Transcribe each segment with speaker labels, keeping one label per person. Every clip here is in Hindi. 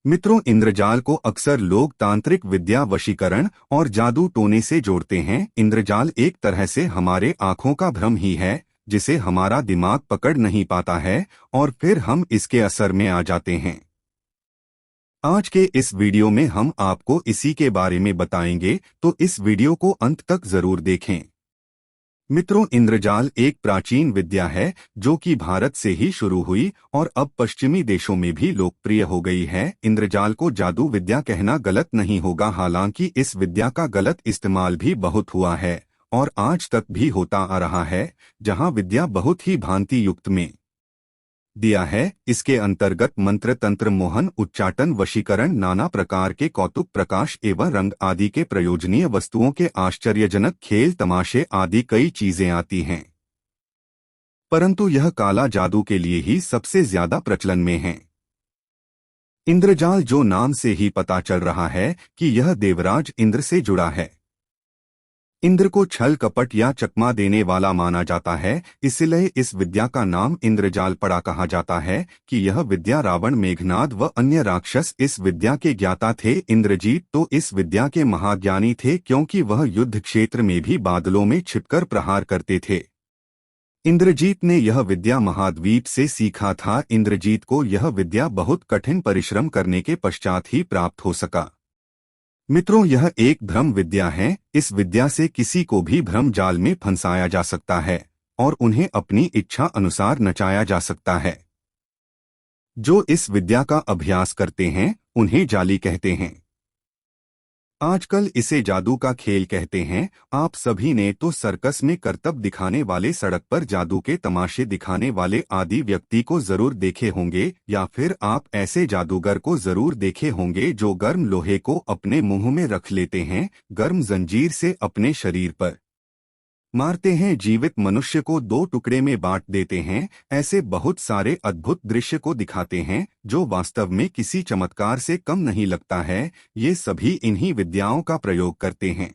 Speaker 1: मित्रों, इंद्रजाल को अक्सर लोग तांत्रिक विद्या, वशीकरण और जादू टोने से जोड़ते हैं। इंद्रजाल एक तरह से हमारे आंखों का भ्रम ही है, जिसे हमारा दिमाग पकड़ नहीं पाता है और फिर हम इसके असर में आ जाते हैं। आज के इस वीडियो में हम आपको इसी के बारे में बताएंगे, तो इस वीडियो को अंत तक जरूर देखें। मित्रों, इंद्रजाल एक प्राचीन विद्या है जो कि भारत से ही शुरू हुई और अब पश्चिमी देशों में भी लोकप्रिय हो गई है। इंद्रजाल को जादू विद्या कहना गलत नहीं होगा, हालांकि इस विद्या का गलत इस्तेमाल भी बहुत हुआ है और आज तक भी होता आ रहा है, जहां विद्या बहुत ही भांति युक्त में दिया है। इसके अंतर्गत मंत्र, तंत्र, मोहन, उच्चाटन, वशीकरण, नाना प्रकार के कौतुक, प्रकाश एवं रंग आदि के प्रयोजनीय वस्तुओं के आश्चर्यजनक खेल, तमाशे आदि कई चीजें आती हैं। परंतु यह काला जादू के लिए ही सबसे ज्यादा प्रचलन में है। इंद्रजाल जो नाम से ही पता चल रहा है कि यह देवराज इंद्र से जुड़ा है। इंद्र को छल कपट या चकमा देने वाला माना जाता है, इसलिए इस विद्या का नाम इंद्रजाल पड़ा। कहा जाता है कि यह विद्या रावण, मेघनाद व अन्य राक्षस इस विद्या के ज्ञाता थे। इंद्रजीत तो इस विद्या के महाज्ञानी थे, क्योंकि वह युद्ध क्षेत्र में भी बादलों में छिपकर प्रहार करते थे। इंद्रजीत ने यह विद्या महाद्वीप से सीखा था। इंद्रजीत को यह विद्या बहुत कठिन परिश्रम करने के पश्चात ही प्राप्त हो सका। मित्रों, यह एक भ्रम विद्या है। इस विद्या से किसी को भी भ्रम जाल में फंसाया जा सकता है और उन्हें अपनी इच्छा अनुसार नचाया जा सकता है। जो इस विद्या का अभ्यास करते हैं उन्हें जाली कहते हैं। आजकल इसे जादू का खेल कहते हैं। आप सभी ने तो सर्कस में करतब दिखाने वाले, सड़क पर जादू के तमाशे दिखाने वाले आदि व्यक्ति को जरूर देखे होंगे, या फिर आप ऐसे जादूगर को जरूर देखे होंगे जो गर्म लोहे को अपने मुंह में रख लेते हैं, गर्म जंजीर से अपने शरीर पर मारते हैं, जीवित मनुष्य को दो टुकड़े में बांट देते हैं। ऐसे बहुत सारे अद्भुत दृश्य को दिखाते हैं जो वास्तव में किसी चमत्कार से कम नहीं लगता है। ये सभी इन्हीं विद्याओं का प्रयोग करते हैं।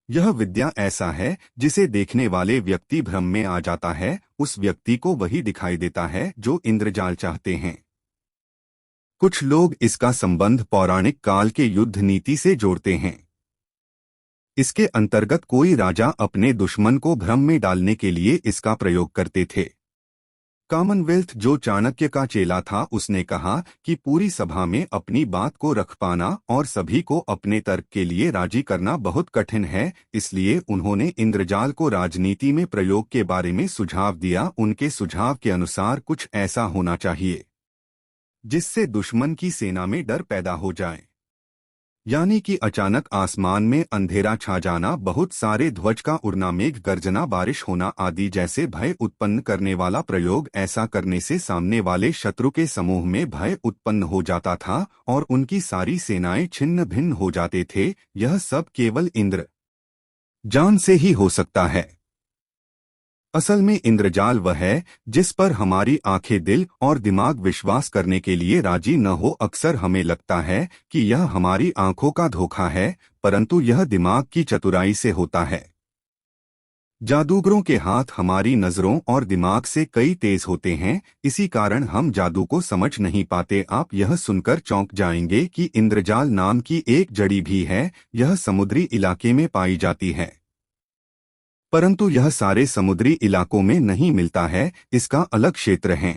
Speaker 1: यह विद्या ऐसा है जिसे देखने वाले व्यक्ति भ्रम में आ जाता है। उस व्यक्ति को वही दिखाई देता है जो इंद्रजाल चाहते हैं। कुछ लोग इसका संबंध पौराणिक काल के युद्ध नीति से जोड़ते हैं। इसके अंतर्गत कोई राजा अपने दुश्मन को भ्रम में डालने के लिए इसका प्रयोग करते थे। कॉमनवेल्थ जो चाणक्य का चेला था, उसने कहा कि पूरी सभा में अपनी बात को रख पाना और सभी को अपने तर्क के लिए राजी करना बहुत कठिन है। इसलिए उन्होंने इंद्रजाल को राजनीति में प्रयोग के बारे में सुझाव दिया। उनके सुझाव के अनुसार कुछ ऐसा होना चाहिए जिससे दुश्मन की सेना में डर पैदा हो जाए, यानी कि अचानक आसमान में अंधेरा छा जाना, बहुत सारे ध्वज का उड़ना, मेघ गर्जना, बारिश होना आदि जैसे भय उत्पन्न करने वाला प्रयोग। ऐसा करने से सामने वाले शत्रु के समूह में भय उत्पन्न हो जाता था और उनकी सारी सेनाएं छिन्न भिन्न हो जाते थे। यह सब केवल इंद्र जान से ही हो सकता है। असल में इंद्रजाल वह है जिस पर हमारी आंखें, दिल और दिमाग विश्वास करने के लिए राजी न हो। अक्सर हमें लगता है कि यह हमारी आंखों का धोखा है, परंतु यह दिमाग की चतुराई से होता है। जादूगरों के हाथ हमारी नजरों और दिमाग से कई तेज होते हैं, इसी कारण हम जादू को समझ नहीं पाते। आप यह सुनकर चौंक जाएंगे कि इंद्रजाल नाम की एक जड़ी भी है। यह समुद्री इलाके में पाई जाती है, परंतु यह सारे समुद्री इलाकों में नहीं मिलता है, इसका अलग क्षेत्र है।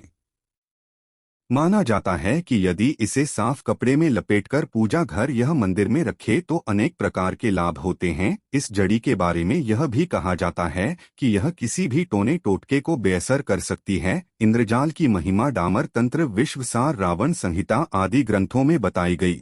Speaker 1: माना जाता है कि यदि इसे साफ कपड़े में लपेटकर पूजा घर या मंदिर में रखे तो अनेक प्रकार के लाभ होते हैं। इस जड़ी के बारे में यह भी कहा जाता है कि यह किसी भी टोने टोटके को बेअसर कर सकती है। इंद्रजाल की महिमा डामर तंत्र, विश्वसार, रावण संहिता आदि ग्रंथों में बताई गई।